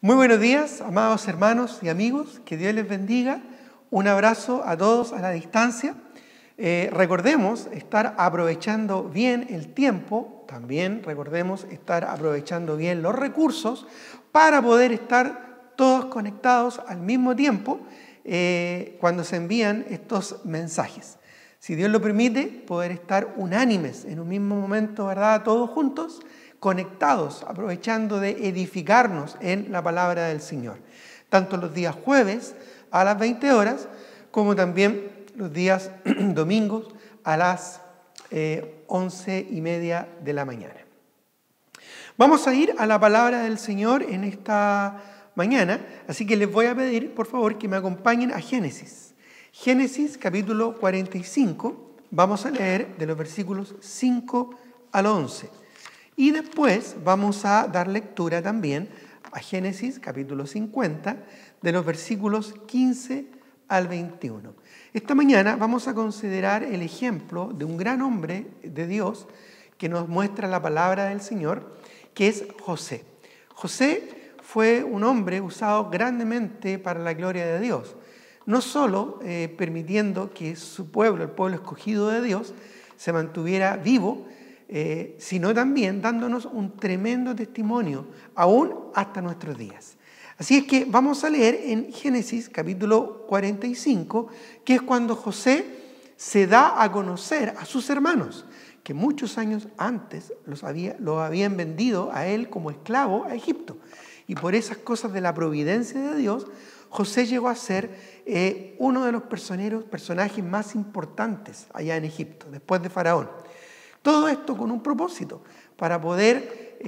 Muy buenos días, amados hermanos y amigos, que Dios les bendiga. Un abrazo a todos a la distancia. Recordemos estar aprovechando bien el tiempo, también recordemos estar aprovechando bien los recursos para poder estar todos conectados al mismo tiempo cuando se envían estos mensajes. Si Dios lo permite, poder estar unánimes en un mismo momento, ¿verdad? Todos juntos, conectados, aprovechando de edificarnos en la palabra del Señor. Tanto los días jueves a las 20 horas, como también los días domingos a las 11:30 de la mañana. Vamos a ir a la palabra del Señor en esta mañana, así que les voy a pedir, por favor, que me acompañen a Génesis. Génesis capítulo 45, vamos a leer de los versículos 5 al 11. Y después vamos a dar lectura también a Génesis capítulo 50, de los versículos 15 al 21. Esta mañana vamos a considerar el ejemplo de un gran hombre de Dios que nos muestra la palabra del Señor, que es José. José fue un hombre usado grandemente para la gloria de Dios, no solo permitiendo que su pueblo, el pueblo escogido de Dios, se mantuviera vivo, sino también dándonos un tremendo testimonio, aún hasta nuestros días. Así es que vamos a leer en Génesis capítulo 45, que es cuando José se da a conocer a sus hermanos, que muchos años antes lo habían vendido a él como esclavo a Egipto. Y por esas cosas de la providencia de Dios, José llegó a ser uno de los personajes más importantes allá en Egipto, después de Faraón. Todo esto con un propósito, para poder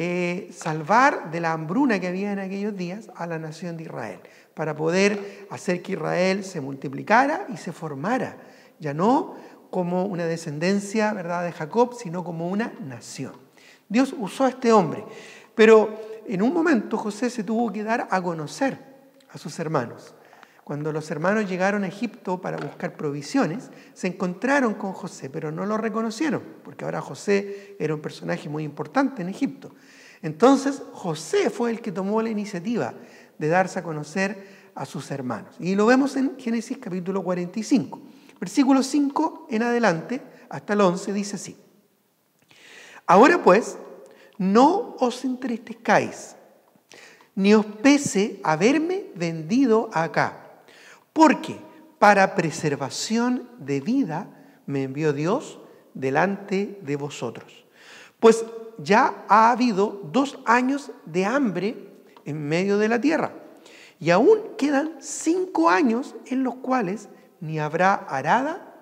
salvar de la hambruna que había en aquellos días a la nación de Israel, para poder hacer que Israel se multiplicara y se formara, ya no como una descendencia, ¿verdad?, de Jacob, sino como una nación. Dios usó a este hombre, pero en un momento José se tuvo que dar a conocer a sus hermanos. Cuando los hermanos llegaron a Egipto para buscar provisiones, se encontraron con José, pero no lo reconocieron, porque ahora José era un personaje muy importante en Egipto. Entonces José fue el que tomó la iniciativa de darse a conocer a sus hermanos. Y lo vemos en Génesis capítulo 45. Versículo 5 en adelante, hasta el 11, dice así: Ahora pues, no os entristezcáis, ni os pese haberme vendido acá, porque para preservación de vida me envió Dios delante de vosotros. Pues ya ha habido 2 años de hambre en medio de la tierra, y aún quedan 5 años en los cuales ni habrá arada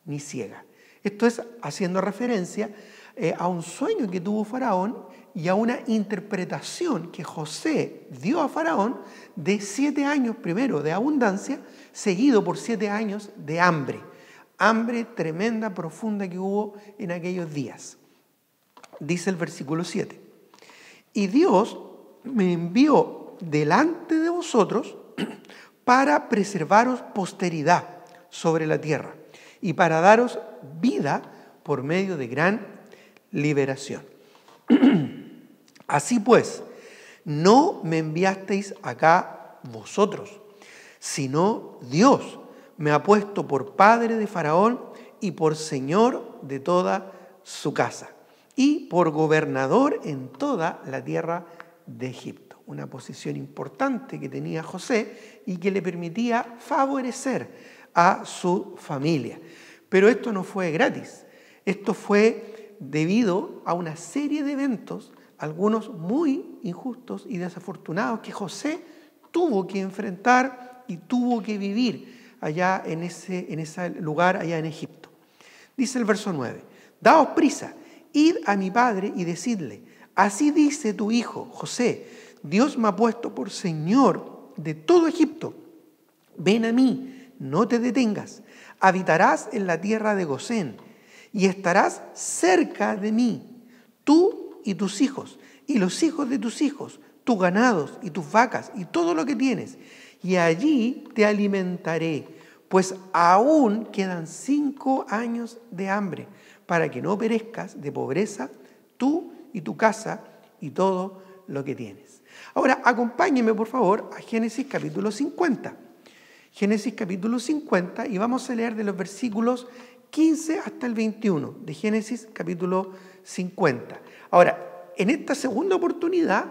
ni siega. Esto es haciendo referencia a un sueño que tuvo Faraón y a una interpretación que José dio a Faraón de 7 años primero de abundancia, seguido por 7 años de hambre. Hambre tremenda, profunda que hubo en aquellos días. Dice el versículo 7. Y Dios me envió delante de vosotros para preservaros posteridad sobre la tierra y para daros vida por medio de gran liberación. Así pues, no me enviasteis acá vosotros, sino Dios me ha puesto por padre de Faraón y por señor de toda su casa y por gobernador en toda la tierra de Egipto. Una posición importante que tenía José y que le permitía favorecer a su familia. Pero esto no fue gratis. Esto fue debido a una serie de eventos, algunos muy injustos y desafortunados, que José tuvo que enfrentar y tuvo que vivir allá en ese lugar, allá en Egipto. Dice el verso 9: Daos prisa, id a mi padre y decidle: así dice tu hijo José, Dios me ha puesto por señor de todo Egipto. Ven a mí, no te detengas, habitarás en la tierra de Gosén y estarás cerca de mí, tú y tus hijos, y los hijos de tus hijos, tus ganados y tus vacas y todo lo que tienes, y allí te alimentaré, pues aún quedan 5 años de hambre, para que no perezcas de pobreza tú y tu casa y todo lo que tienes. Ahora, acompáñenme por favor a Génesis capítulo 50. Génesis capítulo 50 y vamos a leer de los versículos 15 hasta el 21 de Génesis capítulo 50. Ahora, en esta segunda oportunidad,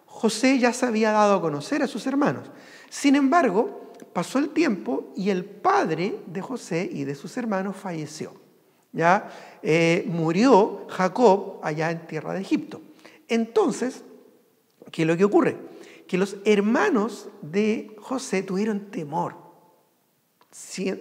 José ya se había dado a conocer a sus hermanos. Sin embargo, pasó el tiempo y el padre de José y de sus hermanos falleció. ¿Ya? Murió Jacob allá en tierra de Egipto. Entonces, ¿qué es lo que ocurre? Que los hermanos de José tuvieron temor,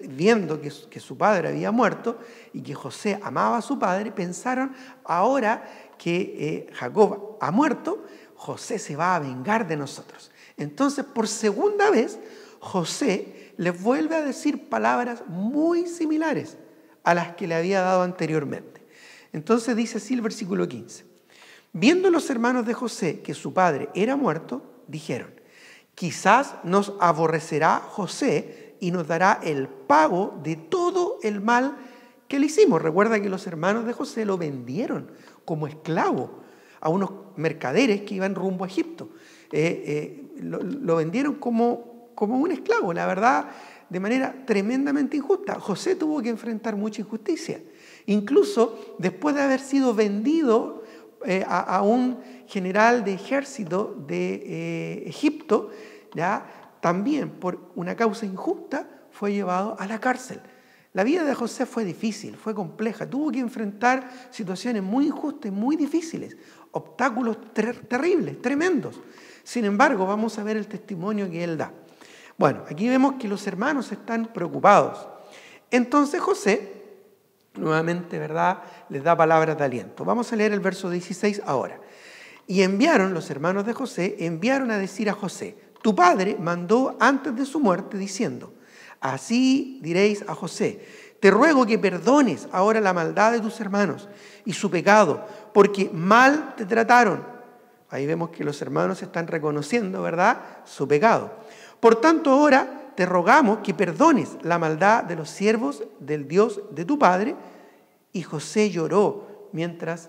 viendo que su padre había muerto y que José amaba a su padre, pensaron, ahora que Jacob ha muerto, José se va a vengar de nosotros. Entonces, por segunda vez, José les vuelve a decir palabras muy similares a las que le había dado anteriormente. Entonces dice así el versículo 15. Viendo los hermanos de José que su padre era muerto, dijeron, quizás nos aborrecerá José y nos dará el pago de todo el mal que le hicimos. Recuerda que los hermanos de José lo vendieron como esclavo a unos mercaderes que iban rumbo a Egipto. Lo vendieron como un esclavo, la verdad, de manera tremendamente injusta. José tuvo que enfrentar mucha injusticia. Incluso después de haber sido vendido a un general de ejército de Egipto, ¿ya? También por una causa injusta fue llevado a la cárcel. La vida de José fue difícil, fue compleja, tuvo que enfrentar situaciones muy injustas, muy difíciles, obstáculos terribles, tremendos. Sin embargo, vamos a ver el testimonio que él da. Bueno, aquí vemos que los hermanos están preocupados. Entonces José, nuevamente, ¿verdad?, les da palabras de aliento. Vamos a leer el verso 16 ahora. Y enviaron, los hermanos de José, enviaron a decir a José, tu padre mandó antes de su muerte diciendo, así diréis a José, te ruego que perdones ahora la maldad de tus hermanos y su pecado, porque mal te trataron. Ahí vemos que los hermanos están reconociendo, ¿verdad?, su pecado. Por tanto, ahora te rogamos que perdones la maldad de los siervos del Dios de tu padre. Y José lloró mientras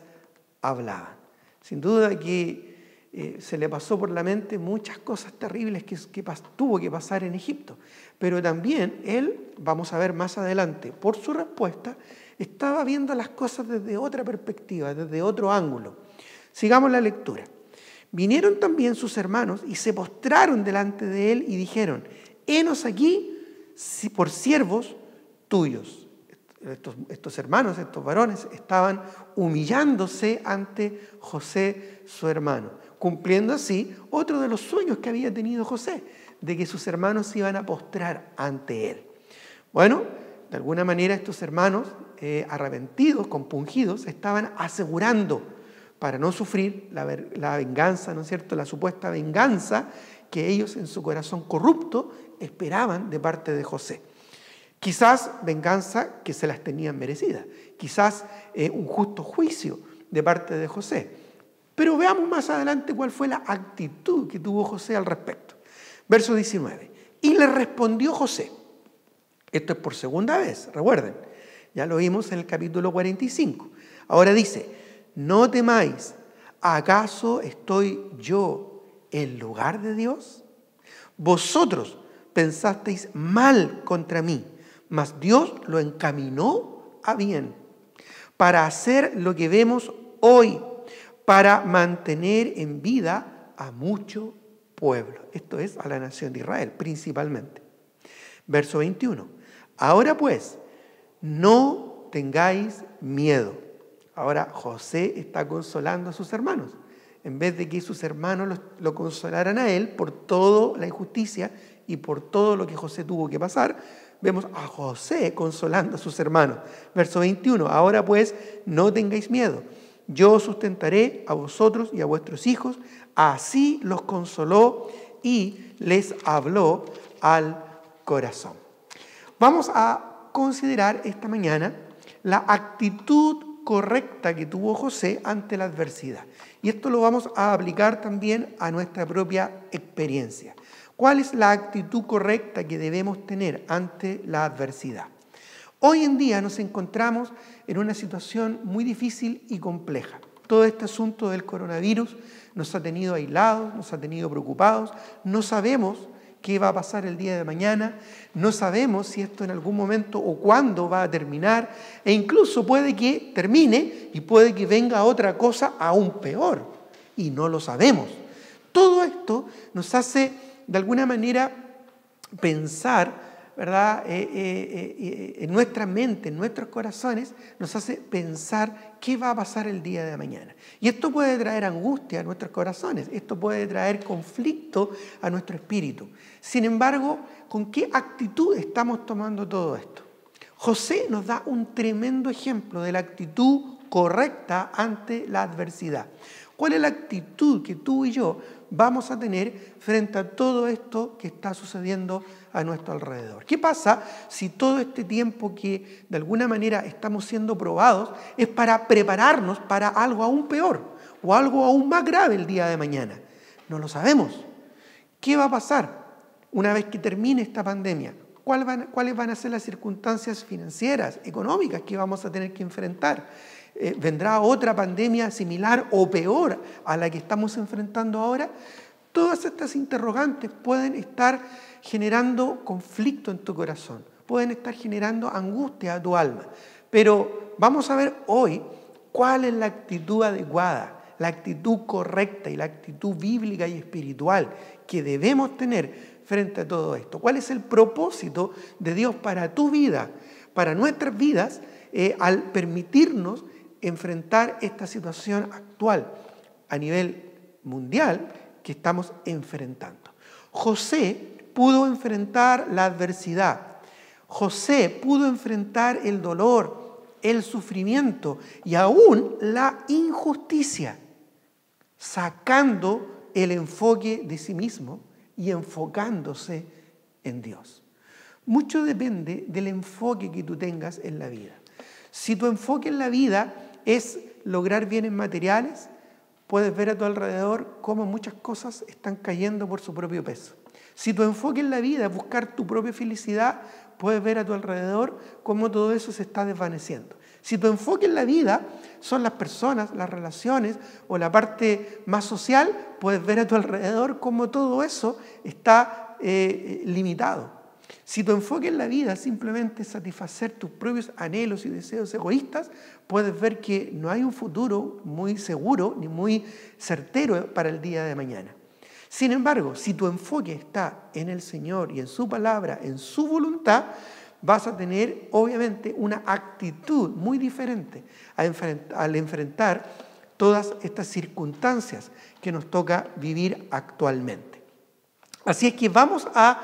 hablaban. Sin duda que se le pasó por la mente muchas cosas terribles que tuvo que pasar en Egipto. Pero también él, vamos a ver más adelante, por su respuesta, estaba viendo las cosas desde otra perspectiva, desde otro ángulo. Sigamos la lectura. Vinieron también sus hermanos y se postraron delante de él y dijeron, henos aquí por siervos tuyos. Estos hermanos, estos varones, estaban humillándose ante José, su hermano, cumpliendo así otro de los sueños que había tenido José, de que sus hermanos se iban a postrar ante él. Bueno, de alguna manera estos hermanos, arrepentidos, compungidos, estaban asegurando para no sufrir la venganza, ¿no es cierto?, la supuesta venganza que ellos en su corazón corrupto esperaban de parte de José. Quizás venganza que se las tenían merecidas, quizás un justo juicio de parte de José. Pero veamos más adelante cuál fue la actitud que tuvo José al respecto. Verso 19. Y le respondió José. Esto es por segunda vez, recuerden. Ya lo vimos en el capítulo 45. Ahora dice, no temáis, ¿acaso estoy yo en lugar de Dios? Vosotros pensasteis mal contra mí, mas Dios lo encaminó a bien, para hacer lo que vemos hoy, para mantener en vida a mucho pueblo. Esto es a la nación de Israel, principalmente. Verso 21. Ahora pues, no tengáis miedo. Ahora José está consolando a sus hermanos. En vez de que sus hermanos lo consolaran a él por toda la injusticia y por todo lo que José tuvo que pasar, vemos a José consolando a sus hermanos. Verso 21. Ahora pues, no tengáis miedo. Yo sustentaré a vosotros y a vuestros hijos. Así los consoló y les habló al corazón. Vamos a considerar esta mañana la actitud correcta que tuvo José ante la adversidad. Y esto lo vamos a aplicar también a nuestra propia experiencia. ¿Cuál es la actitud correcta que debemos tener ante la adversidad? Hoy en día nos encontramos en una situación muy difícil y compleja. Todo este asunto del coronavirus nos ha tenido aislados, nos ha tenido preocupados, no sabemos qué va a pasar el día de mañana, no sabemos si esto en algún momento o cuándo va a terminar, e incluso puede que termine y puede que venga otra cosa aún peor, y no lo sabemos. Todo esto nos hace de alguna manera pensar, ¿verdad? En nuestra mente, en nuestros corazones, nos hace pensar qué va a pasar el día de mañana. Y esto puede traer angustia a nuestros corazones, esto puede traer conflicto a nuestro espíritu. Sin embargo, ¿con qué actitud estamos tomando todo esto? José nos da un tremendo ejemplo de la actitud correcta ante la adversidad. ¿Cuál es la actitud que tú y yo vamos a tener frente a todo esto que está sucediendo a nuestro alrededor? ¿Qué pasa si todo este tiempo que de alguna manera estamos siendo probados es para prepararnos para algo aún peor o algo aún más grave el día de mañana? No lo sabemos. ¿Qué va a pasar una vez que termine esta pandemia? ¿Cuáles van a ser las circunstancias financieras, económicas que vamos a tener que enfrentar? ¿Vendrá otra pandemia similar o peor a la que estamos enfrentando ahora? Todas estas interrogantes pueden estar generando conflicto en tu corazón, pueden estar generando angustia a tu alma. Pero vamos a ver hoy cuál es la actitud adecuada, la actitud correcta y la actitud bíblica y espiritual que debemos tener frente a todo esto. ¿Cuál es el propósito de Dios para tu vida, para nuestras vidas, al permitirnos enfrentar esta situación actual a nivel mundial que estamos enfrentando? José pudo enfrentar la adversidad. José pudo enfrentar el dolor, el sufrimiento y aún la injusticia, sacando el enfoque de sí mismo y enfocándose en Dios. Mucho depende del enfoque que tú tengas en la vida. Si tu enfoque en la vida es lograr bienes materiales, puedes ver a tu alrededor cómo muchas cosas están cayendo por su propio peso. Si tu enfoque en la vida es buscar tu propia felicidad, puedes ver a tu alrededor cómo todo eso se está desvaneciendo. Si tu enfoque en la vida son las personas, las relaciones o la parte más social, puedes ver a tu alrededor cómo todo eso está limitado. Si tu enfoque en la vida simplemente es satisfacer tus propios anhelos y deseos egoístas, puedes ver que no hay un futuro muy seguro ni muy certero para el día de mañana. Sin embargo, si tu enfoque está en el Señor y en su palabra, en su voluntad, vas a tener obviamente una actitud muy diferente al enfrentar todas estas circunstancias que nos toca vivir actualmente. Así es que vamos a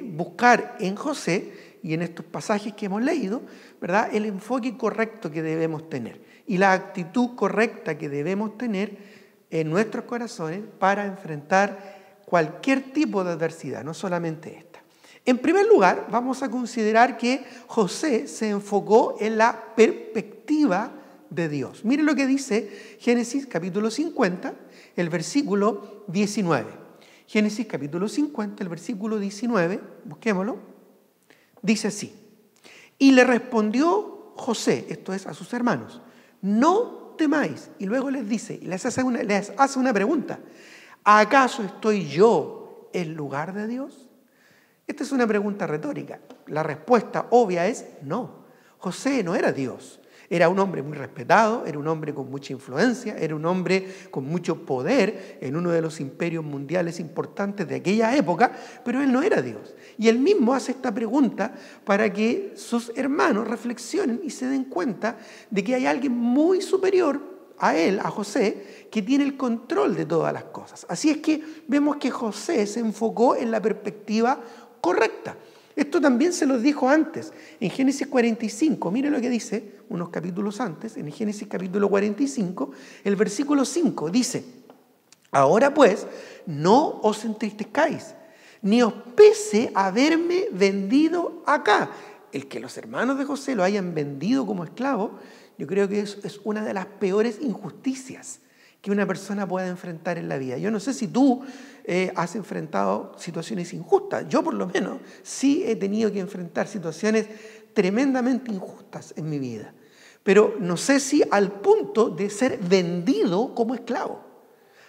buscar en José y en estos pasajes que hemos leído, ¿verdad?, el enfoque correcto que debemos tener y la actitud correcta que debemos tener en nuestros corazones para enfrentar cualquier tipo de adversidad, no solamente esta. En primer lugar, vamos a considerar que José se enfocó en la perspectiva de Dios. Miren lo que dice Génesis capítulo 50, el versículo 19. Génesis capítulo 50, el versículo 19, busquémoslo, dice así: y le respondió José, esto es a sus hermanos, no temáis. Y luego les dice, les hace una pregunta: ¿acaso estoy yo en lugar de Dios? Esta es una pregunta retórica. La respuesta obvia es no. José no era Dios. Era un hombre muy respetado, era un hombre con mucha influencia, era un hombre con mucho poder en uno de los imperios mundiales importantes de aquella época, pero él no era Dios. Y él mismo hace esta pregunta para que sus hermanos reflexionen y se den cuenta de que hay alguien muy superior a él, a José, que tiene el control de todas las cosas. Así es que vemos que José se enfocó en la perspectiva correcta. Esto también se los dijo antes, en Génesis 45, miren lo que dice unos capítulos antes, en Génesis capítulo 45, el versículo 5 dice: ahora pues, no os entristezcáis, ni os pese haberme vendido acá. El que los hermanos de José lo hayan vendido como esclavo, yo creo que es una de las peores injusticias que una persona pueda enfrentar en la vida. Yo no sé si tú has enfrentado situaciones injustas. Yo por lo menos sí he tenido que enfrentar situaciones tremendamente injustas en mi vida. pero no sé si al punto de ser vendido como esclavo.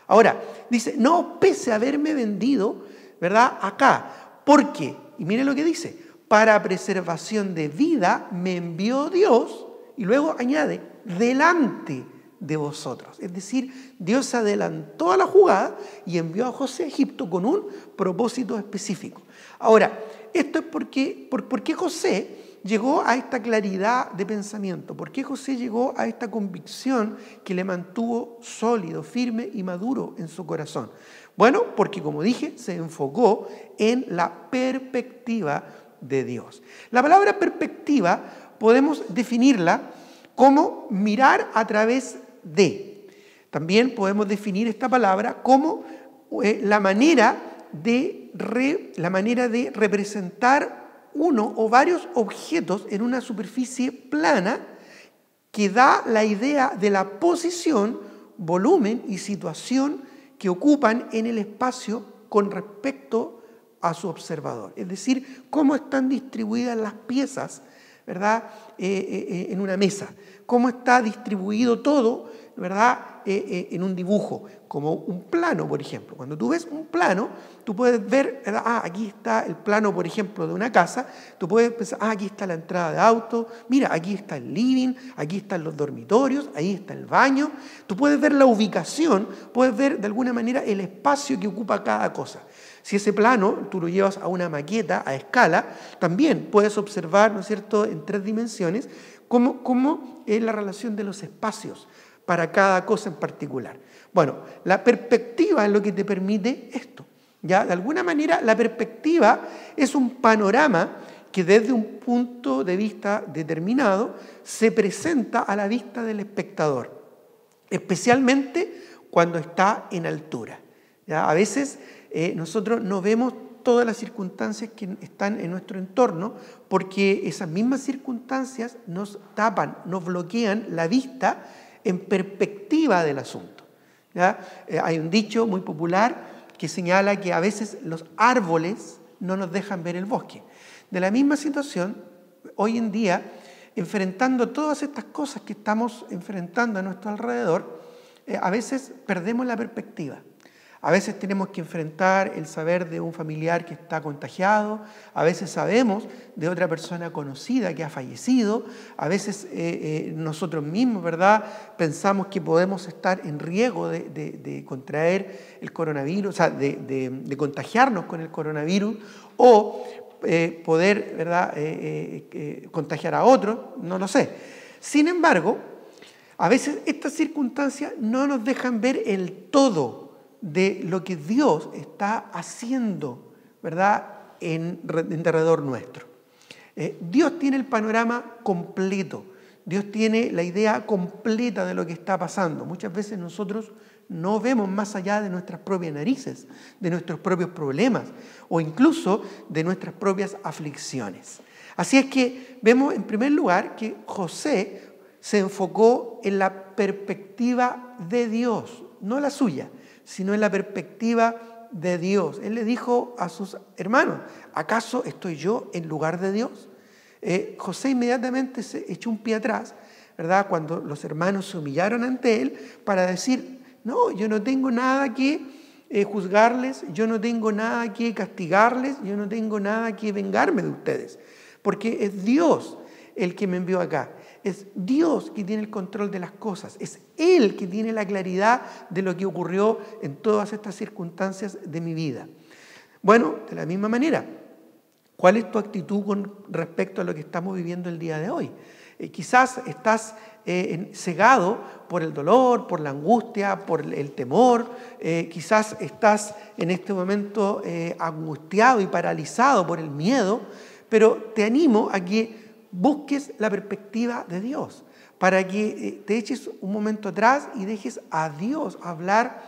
Ahora, dice, no pese a haberme vendido, ¿verdad? Acá, porque, y mire lo que dice, para preservación de vida me envió Dios, y luego añade, delante de vosotros. Es decir, Dios se adelantó a la jugada y envió a José a Egipto con un propósito específico. Ahora, esto es ¿por qué José llegó a esta claridad de pensamiento? ¿Por qué José llegó a esta convicción que le mantuvo sólido, firme y maduro en su corazón? Bueno, porque como dije, se enfocó en la perspectiva de Dios. La palabra perspectiva podemos definirla como mirar a través de. También podemos definir esta palabra como la manera de representar uno o varios objetos en una superficie plana que da la idea de la posición, volumen y situación que ocupan en el espacio con respecto a su observador. Es decir, cómo están distribuidas las piezas, ¿verdad? En una mesa. Cómo está distribuido todo, ¿verdad? En un dibujo, como un plano, por ejemplo. Cuando tú ves un plano, tú puedes ver, ¿verdad? Aquí está el plano, por ejemplo, de una casa. Tú puedes pensar, aquí está la entrada de auto. Mira, aquí está el living, aquí están los dormitorios, ahí está el baño. Tú puedes ver la ubicación, puedes ver de alguna manera el espacio que ocupa cada cosa. Si ese plano tú lo llevas a una maqueta, a escala, también puedes observar, ¿no es cierto?, en 3 dimensiones, cómo es la relación de los espacios para cada cosa en particular. Bueno, la perspectiva es lo que te permite esto. ¿Ya? De alguna manera, la perspectiva es un panorama que desde un punto de vista determinado se presenta a la vista del espectador, especialmente cuando está en altura. ¿Ya? A veces nosotros no vemos todas las circunstancias que están en nuestro entorno porque esas mismas circunstancias nos tapan, nos bloquean la vista en perspectiva del asunto. ¿Ya? Hay un dicho muy popular que señala que a veces los árboles no nos dejan ver el bosque. De la misma situación, hoy en día, enfrentando todas estas cosas que estamos enfrentando a nuestro alrededor, a veces perdemos la perspectiva. A veces tenemos que enfrentar el saber de un familiar que está contagiado, a veces sabemos de otra persona conocida que ha fallecido, a veces nosotros mismos, ¿verdad?, pensamos que podemos estar en riesgo de contraer el coronavirus, o sea, de contagiarnos con el coronavirus o poder, ¿verdad?, contagiar a otros, no lo sé. Sin embargo, a veces estas circunstancias no nos dejan ver el todo de lo que Dios está haciendo, ¿verdad?, en derredor nuestro. Dios tiene el panorama completo, Dios tiene la idea completa de lo que está pasando. Muchas veces nosotros no vemos más allá de nuestras propias narices, de nuestros propios problemas o incluso de nuestras propias aflicciones. Así es que vemos en primer lugar que José se enfocó en la perspectiva de Dios, no la suya, sino en la perspectiva de Dios. Él le dijo a sus hermanos, ¿acaso estoy yo en lugar de Dios? José inmediatamente se echó un pie atrás, ¿verdad?, cuando los hermanos se humillaron ante él para decir, no, yo no tengo nada que juzgarles, yo no tengo nada que castigarles, yo no tengo nada que vengarme de ustedes, porque es Dios el que me envió acá. Es Dios que tiene el control de las cosas. Es Él que tiene la claridad de lo que ocurrió en todas estas circunstancias de mi vida. Bueno, de la misma manera, ¿cuál es tu actitud con respecto a lo que estamos viviendo el día de hoy? Quizás estás cegado por el dolor, por la angustia, por el temor. Quizás estás en este momento angustiado y paralizado por el miedo. Pero te animo a que busques la perspectiva de Dios, para que te eches un momento atrás y dejes a Dios hablar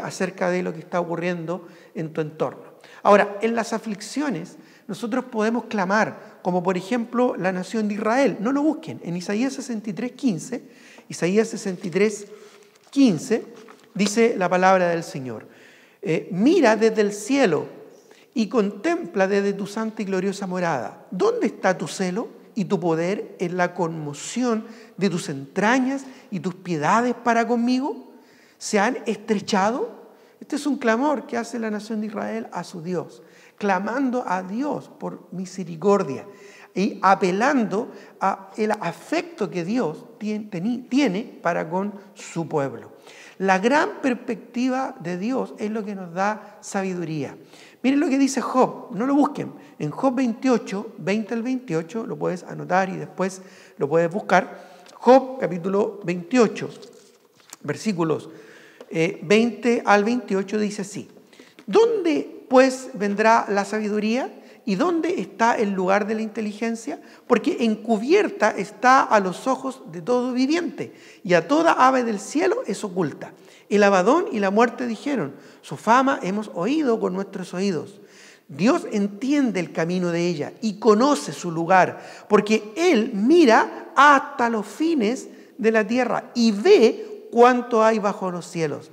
acerca de lo que está ocurriendo en tu entorno. Ahora, en las aflicciones nosotros podemos clamar, como por ejemplo la nación de Israel. No lo busquen. En Isaías 63:15 dice la palabra del Señor. Mira desde el cielo y contempla desde tu santa y gloriosa morada. ¿Dónde está tu celo? y tu poder en la conmoción de tus entrañas y tus piedades para conmigo se han estrechado. Este es un clamor que hace la nación de Israel a su Dios, clamando a Dios por misericordia y apelando al afecto que Dios tiene para con su pueblo. La gran perspectiva de Dios es lo que nos da sabiduría. Miren lo que dice Job, no lo busquen. En Job 28, 20 al 28, lo puedes anotar y después lo puedes buscar. Job capítulo 28, versículos 20 al 28 dice así: ¿dónde pues vendrá la sabiduría? ¿Y dónde está el lugar de la inteligencia? Porque encubierta está a los ojos de todo viviente, y a toda ave del cielo es oculta. El Abadón y la muerte dijeron: su fama hemos oído con nuestros oídos. Dios entiende el camino de ella y conoce su lugar, porque Él mira hasta los fines de la tierra y ve cuánto hay bajo los cielos,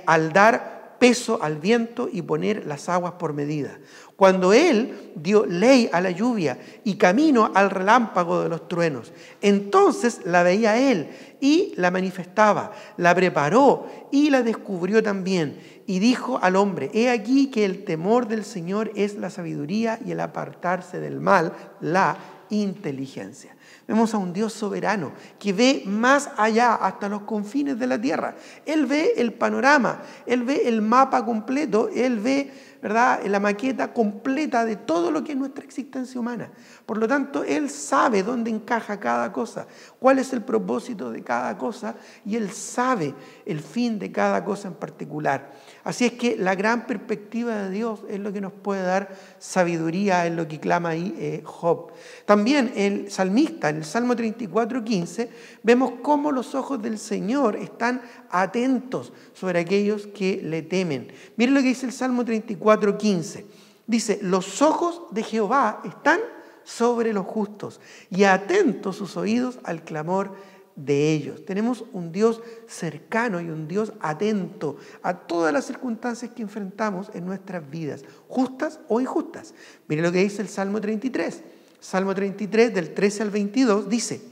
al dar peso al viento y poner las aguas por medida. Cuando Él dio ley a la lluvia y camino al relámpago de los truenos, entonces la veía Él y la manifestaba, la preparó y la descubrió también. Y dijo al hombre: he aquí que el temor del Señor es la sabiduría, y el apartarse del mal, la inteligencia. Vemos a un Dios soberano que ve más allá, hasta los confines de la tierra. Él ve el panorama, Él ve el mapa completo, Él ve, ¿verdad?, la maqueta completa de todo lo que es nuestra existencia humana. Por lo tanto, Él sabe dónde encaja cada cosa, cuál es el propósito de cada cosa, y Él sabe el fin de cada cosa en particular. Así es que la gran perspectiva de Dios es lo que nos puede dar sabiduría, en lo que clama ahí Job. También el salmista, en el Salmo 34:15, vemos cómo los ojos del Señor están atentos sobre aquellos que le temen. Miren lo que dice el Salmo 34:15. Dice: los ojos de Jehová están sobre los justos y atentos sus oídos al clamor de ellos. Tenemos un Dios cercano y un Dios atento a todas las circunstancias que enfrentamos en nuestras vidas, justas o injustas. Mire lo que dice el Salmo 33. Salmo 33 del 13 al 22 dice,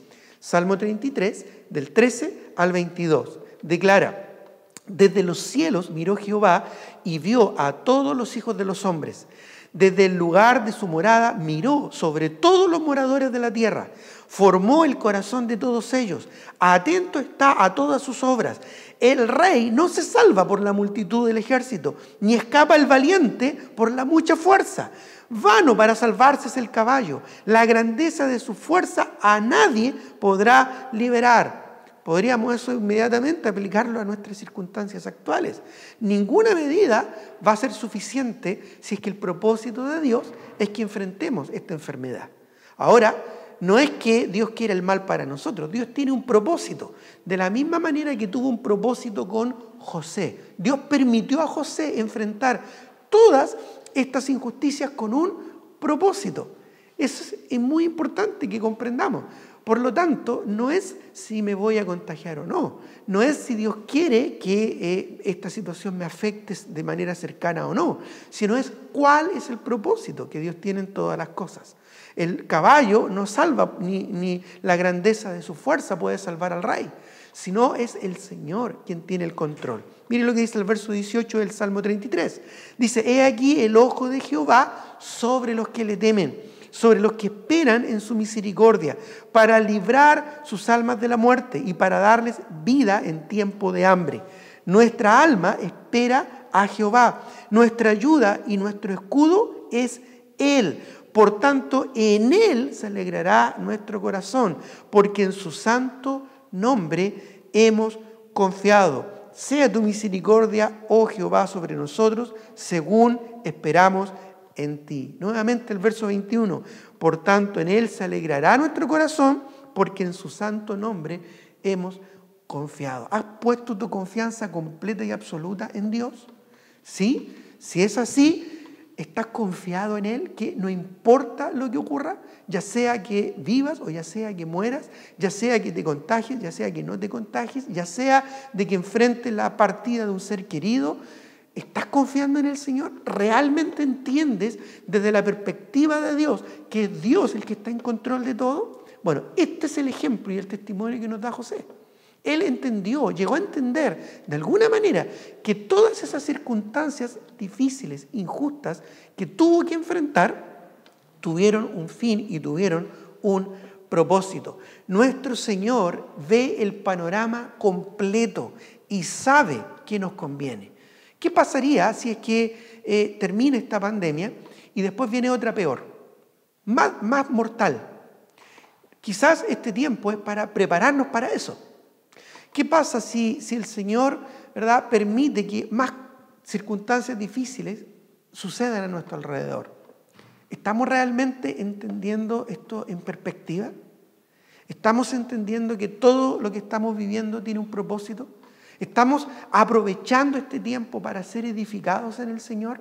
Salmo 33 del 13 al 22, declara: desde los cielos miró Jehová y vio a todos los hijos de los hombres. Desde el lugar de su morada miró sobre todos los moradores de la tierra. Formó el corazón de todos ellos. Atento está a todas sus obras. El rey no se salva por la multitud del ejército, ni escapa el valiente por la mucha fuerza. Vano para salvarse es el caballo. La grandeza de su fuerza a nadie podrá liberar. Podríamos eso inmediatamente aplicarlo a nuestras circunstancias actuales. Ninguna medida va a ser suficiente si es que el propósito de Dios es que enfrentemos esta enfermedad. Ahora, no es que Dios quiera el mal para nosotros. Dios tiene un propósito. De la misma manera que tuvo un propósito con José. Dios permitió a José enfrentar todas estas injusticias con un propósito. Eso es muy importante que comprendamos. Por lo tanto, no es si me voy a contagiar o no. No es si Dios quiere que esta situación me afecte de manera cercana o no. Sino es cuál es el propósito que Dios tiene en todas las cosas. El caballo no salva, ni la grandeza de su fuerza puede salvar al rey. Sino es el Señor quien tiene el control. Miren lo que dice el verso 18 del Salmo 33. Dice: he aquí el ojo de Jehová sobre los que le temen, sobre los que esperan en su misericordia, para librar sus almas de la muerte y para darles vida en tiempo de hambre. Nuestra alma espera a Jehová, nuestra ayuda y nuestro escudo es Él. Por tanto, en Él se alegrará nuestro corazón, porque en su santo nombre hemos confiado. Sea tu misericordia, oh Jehová, sobre nosotros, según esperamos en ti. Nuevamente el verso 21. Por tanto, en Él se alegrará nuestro corazón, porque en su santo nombre hemos confiado. ¿Has puesto tu confianza completa y absoluta en Dios? ¿Sí? Si es así, ¿estás confiado en Él? Que no importa lo que ocurra, ya sea que vivas o ya sea que mueras, ya sea que te contagies, ya sea que no te contagies, ya sea de que enfrentes la partida de un ser querido, ¿Estás confiando en el Señor? ¿Realmente entiendes desde la perspectiva de Dios que es Dios el que está en control de todo? Bueno, este es el ejemplo y el testimonio que nos da José. Él entendió, llegó a entender de alguna manera que todas esas circunstancias difíciles, injustas, que tuvo que enfrentar, tuvieron un fin y tuvieron un propósito. Nuestro Señor ve el panorama completo y sabe qué nos conviene. ¿Qué pasaría si es que termina esta pandemia y después viene otra peor, más mortal? Quizás este tiempo es para prepararnos para eso. ¿Qué pasa si el Señor, ¿verdad?, permite que más circunstancias difíciles sucedan a nuestro alrededor? ¿Estamos realmente entendiendo esto en perspectiva? ¿Estamos entendiendo que todo lo que estamos viviendo tiene un propósito? ¿Estamos aprovechando este tiempo para ser edificados en el Señor?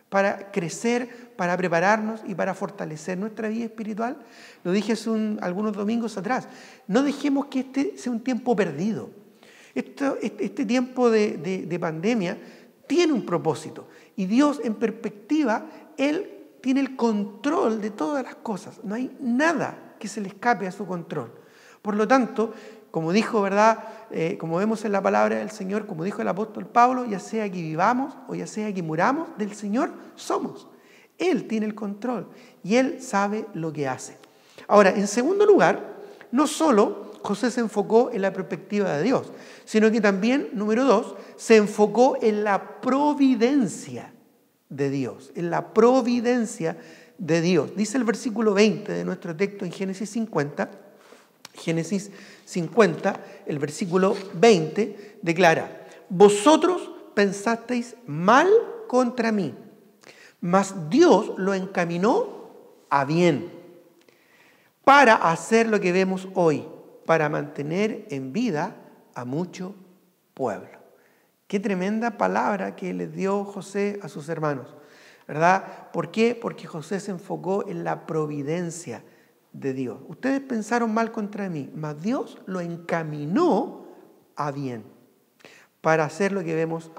¿Para crecer, para prepararnos y para fortalecer nuestra vida espiritual? Lo dije hace algunos domingos atrás. No dejemos que este sea un tiempo perdido. Este tiempo de pandemia tiene un propósito. Y Dios, en perspectiva, Él tiene el control de todas las cosas. No hay nada que se le escape a su control. Por lo tanto, como dijo, ¿verdad? Como vemos en la palabra del Señor, como dijo el apóstol Pablo, ya sea que vivamos o ya sea que muramos, del Señor somos. Él tiene el control y Él sabe lo que hace. Ahora, en segundo lugar, no solo José se enfocó en la perspectiva de Dios, sino que también, número 2, se enfocó en la providencia de Dios, en la providencia de Dios. Dice el versículo 20 de nuestro texto en Génesis 50, el versículo 20 declara: vosotros pensasteis mal contra mí, mas Dios lo encaminó a bien para hacer lo que vemos hoy, para mantener en vida a mucho pueblo. Qué tremenda palabra que les dio José a sus hermanos, ¿verdad? ¿Por qué? Porque José se enfocó en la providencia de Dios. Ustedes pensaron mal contra mí, mas Dios lo encaminó a bien para hacer lo que vemos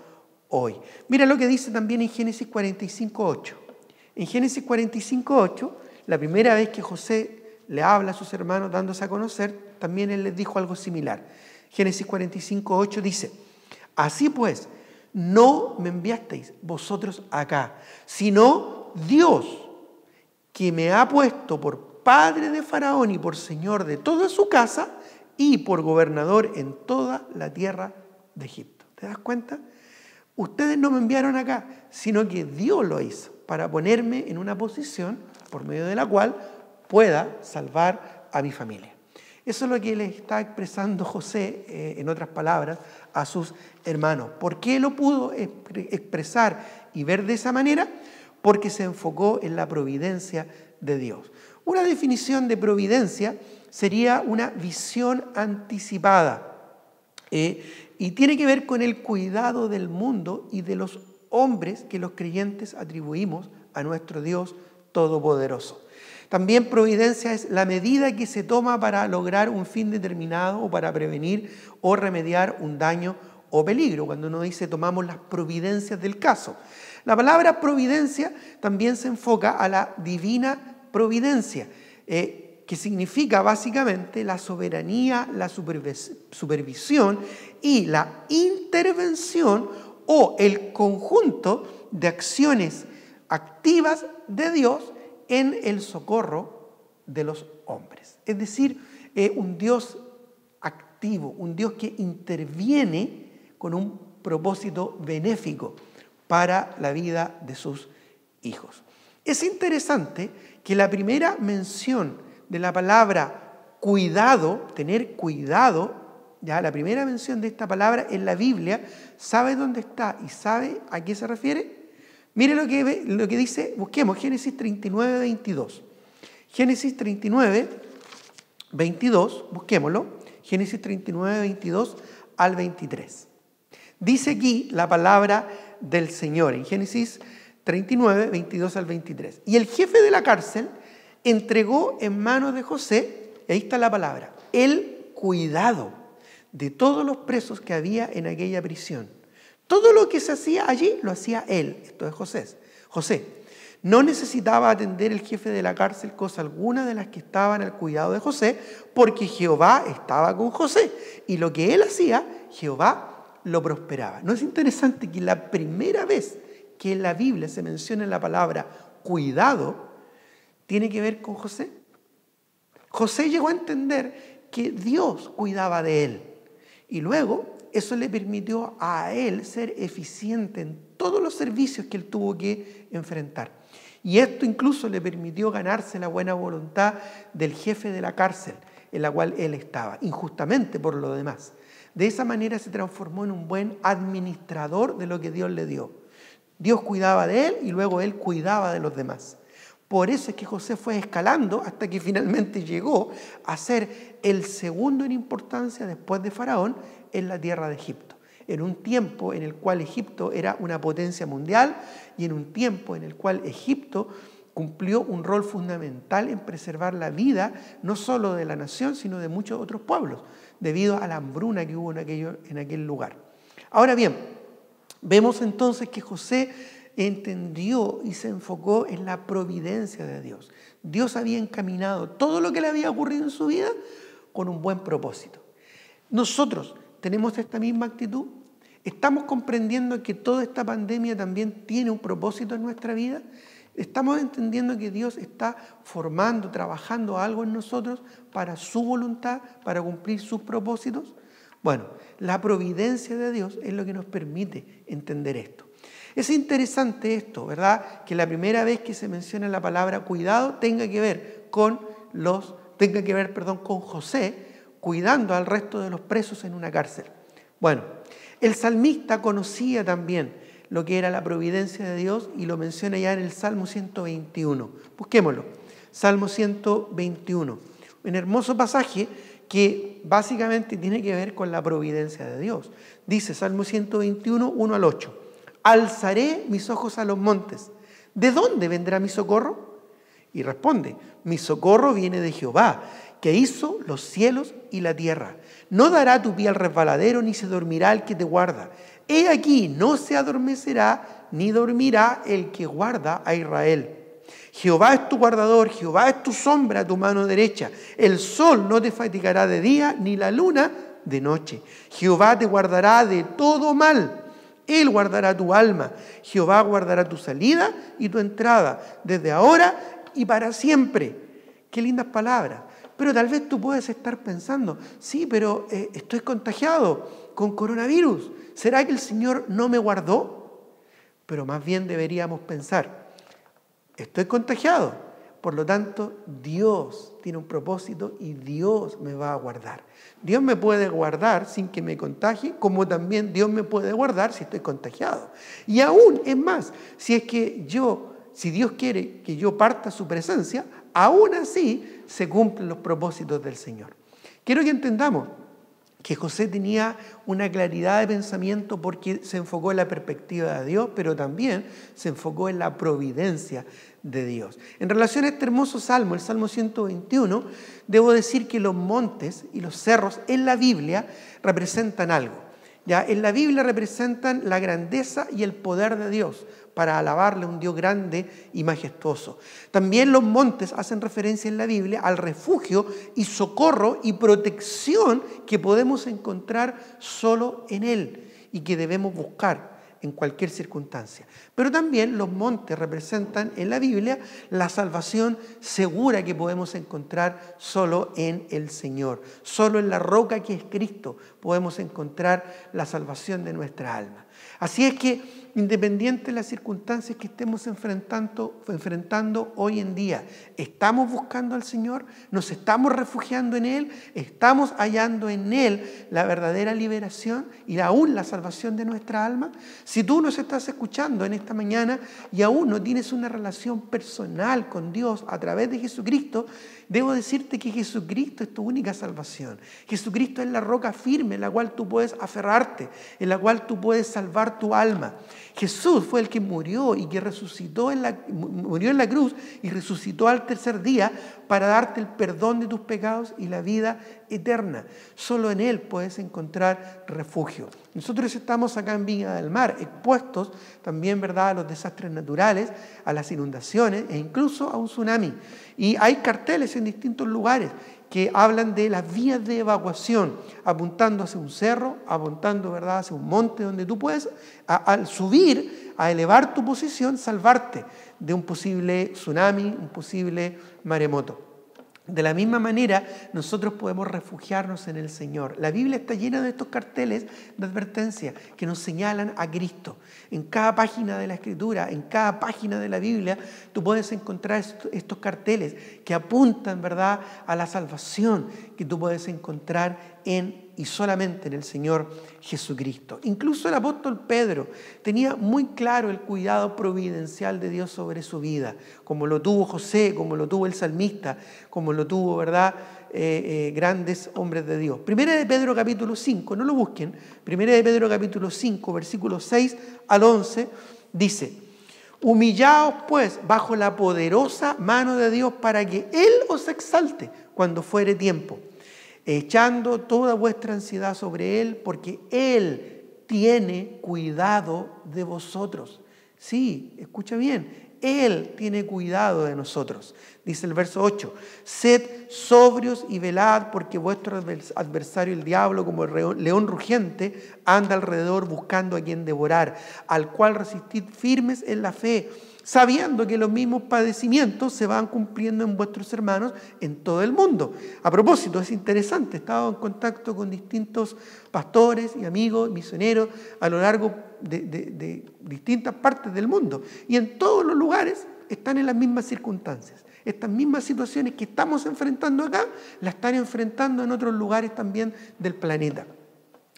hoy. Mira lo que dice también en Génesis 45:8. En Génesis 45:8, la primera vez que José le habla a sus hermanos dándose a conocer, también él les dijo algo similar. Génesis 45:8 dice: así pues, no me enviasteis vosotros acá, sino Dios, que me ha puesto por padre de Faraón y por señor de toda su casa y por gobernador en toda la tierra de Egipto. ¿Te das cuenta? Ustedes no me enviaron acá, sino que Dios lo hizo para ponerme en una posición por medio de la cual pueda salvar a mi familia. Eso es lo que le está expresando José, en otras palabras, a sus hermanos. ¿Por qué lo pudo expresar y ver de esa manera? Porque se enfocó en la providencia de Dios. Una definición de providencia sería una visión anticipada y tiene que ver con el cuidado del mundo y de los hombres que los creyentes atribuimos a nuestro Dios Todopoderoso. También providencia es la medida que se toma para lograr un fin determinado o para prevenir o remediar un daño o peligro. Cuando uno dice tomamos las providencias del caso. La palabra providencia también se enfoca a la divina providencia, que significa básicamente la soberanía, la supervisión y la intervención o el conjunto de acciones activas de Dios en el socorro de los hombres. Es decir, un Dios activo, un Dios que interviene con un propósito benéfico para la vida de sus hijos. Es interesante que la primera mención de la palabra cuidado, tener cuidado, ya la primera mención de esta palabra en la Biblia, ¿sabe dónde está y sabe a qué se refiere? Mire lo que dice, busquemos Génesis 39, 22. Génesis 39, 22, busquémoslo. Génesis 39, 22 al 23. Dice aquí la palabra del Señor en Génesis 39, 22 al 23. Y el jefe de la cárcel entregó en manos de José, y ahí está la palabra, el cuidado de todos los presos que había en aquella prisión. Todo lo que se hacía allí lo hacía él, esto es José. No necesitaba atender el jefe de la cárcel cosa alguna de las que estaban al cuidado de José, porque Jehová estaba con José. Y lo que él hacía, Jehová lo prosperaba. ¿No es interesante que la primera vez que en la Biblia se menciona la palabra cuidado, tiene que ver con José? José llegó a entender que Dios cuidaba de él. Y luego eso le permitió a él ser eficiente en todos los servicios que él tuvo que enfrentar. Y esto incluso le permitió ganarse la buena voluntad del jefe de la cárcel en la cual él estaba, injustamente por lo demás. De esa manera se transformó en un buen administrador de lo que Dios le dio. Dios cuidaba de él y luego él cuidaba de los demás. Por eso es que José fue escalando hasta que finalmente llegó a ser el segundo en importancia después de Faraón en la tierra de Egipto. En un tiempo en el cual Egipto era una potencia mundial y en un tiempo en el cual Egipto cumplió un rol fundamental en preservar la vida no solo de la nación, sino de muchos otros pueblos, debido a la hambruna que hubo en aquel lugar. Ahora bien, vemos entonces que José entendió y se enfocó en la providencia de Dios. Dios había encaminado todo lo que le había ocurrido en su vida con un buen propósito. Nosotros tenemos esta misma actitud. ¿Estamos comprendiendo que toda esta pandemia también tiene un propósito en nuestra vida? ¿Estamos entendiendo que Dios está formando, trabajando algo en nosotros para su voluntad, para cumplir sus propósitos? Bueno, la providencia de Dios es lo que nos permite entender esto. Es interesante esto, ¿verdad? Que la primera vez que se menciona la palabra cuidado tenga que ver con José cuidando al resto de los presos en una cárcel. Bueno, el salmista conocía también lo que era la providencia de Dios y lo menciona ya en el Salmo 121. Busquémoslo. Salmo 121. Un hermoso pasaje que básicamente tiene que ver con la providencia de Dios. Dice Salmo 121, 1 al 8. Alzaré mis ojos a los montes. ¿De dónde vendrá mi socorro? Y responde, mi socorro viene de Jehová, que hizo los cielos y la tierra. No dará tu pie al resbaladero, ni se dormirá el que te guarda. He aquí, no se adormecerá, ni dormirá el que guarda a Israel. Jehová es tu guardador, Jehová es tu sombra a tu mano derecha. El sol no te fatigará de día, ni la luna de noche. Jehová te guardará de todo mal. Él guardará tu alma. Jehová guardará tu salida y tu entrada, desde ahora y para siempre. Qué lindas palabras. Pero tal vez tú puedes estar pensando, sí, pero estoy contagiado con coronavirus. ¿Será que el Señor no me guardó? Pero más bien deberíamos pensar, estoy contagiado, por lo tanto Dios tiene un propósito y Dios me va a guardar. Dios me puede guardar sin que me contagie, como también Dios me puede guardar si estoy contagiado. Y aún, es más, si Dios quiere que yo parta a su presencia, aún así se cumplen los propósitos del Señor. Quiero que entendamos que José tenía una claridad de pensamiento porque se enfocó en la perspectiva de Dios, pero también se enfocó en la providencia de Dios. En relación a este hermoso salmo, el Salmo 121, debo decir que los montes y los cerros en la Biblia representan algo. ¿Ya? En la Biblia representan la grandeza y el poder de Dios para alabarle a un Dios grande y majestuoso. También los montes hacen referencia en la Biblia al refugio y socorro y protección que podemos encontrar solo en Él y que debemos buscar en cualquier circunstancia. Pero también los montes representan en la Biblia la salvación segura que podemos encontrar solo en el Señor. Solo en la roca que es Cristo podemos encontrar la salvación de nuestra alma. Así es que, independiente de las circunstancias que estemos enfrentando hoy en día, ¿estamos buscando al Señor? ¿Nos estamos refugiando en Él? ¿Estamos hallando en Él la verdadera liberación y aún la salvación de nuestra alma? Si tú nos estás escuchando en esta mañana y aún no tienes una relación personal con Dios a través de Jesucristo, debo decirte que Jesucristo es tu única salvación. Jesucristo es la roca firme en la cual tú puedes aferrarte, en la cual tú puedes salvar tu alma. Jesús fue el que murió y que murió en la cruz y resucitó al tercer día para darte el perdón de tus pecados y la vida eterna. Solo en Él puedes encontrar refugio. Nosotros estamos acá en Viña del Mar, expuestos también, ¿verdad?, a los desastres naturales, a las inundaciones e incluso a un tsunami. Y hay carteles en distintos lugares que hablan de las vías de evacuación, apuntando hacia un cerro, apuntando, ¿verdad?, hacia un monte donde tú puedes, al subir, a elevar tu posición, salvarte de un posible tsunami, un posible maremoto. De la misma manera, nosotros podemos refugiarnos en el Señor. La Biblia está llena de estos carteles de advertencia que nos señalan a Cristo. En cada página de la Escritura, en cada página de la Biblia, tú puedes encontrar estos carteles que apuntan, ¿verdad?, a la salvación que tú puedes encontrar y solamente en el Señor Jesucristo. Incluso el apóstol Pedro tenía muy claro el cuidado providencial de Dios sobre su vida, como lo tuvo José, como lo tuvo el salmista, como lo tuvo, ¿verdad?, grandes hombres de Dios. Primera de Pedro capítulo 5, no lo busquen, Primera de Pedro capítulo 5, versículos 6 al 11, dice: humillaos pues bajo la poderosa mano de Dios para que Él os exalte cuando fuere tiempo, echando toda vuestra ansiedad sobre Él, porque Él tiene cuidado de vosotros. Sí, escucha bien, Él tiene cuidado de nosotros. Dice el verso 8, sed sobrios y velad, porque vuestro adversario el diablo, como el león rugiente, anda alrededor buscando a quien devorar, al cual resistid firmes en la fe, sabiendo que los mismos padecimientos se van cumpliendo en vuestros hermanos en todo el mundo. A propósito, es interesante, he estado en contacto con distintos pastores y amigos, misioneros, a lo largo de distintas partes del mundo. Y en todos los lugares están en las mismas circunstancias. Estas mismas situaciones que estamos enfrentando acá, las están enfrentando en otros lugares también del planeta.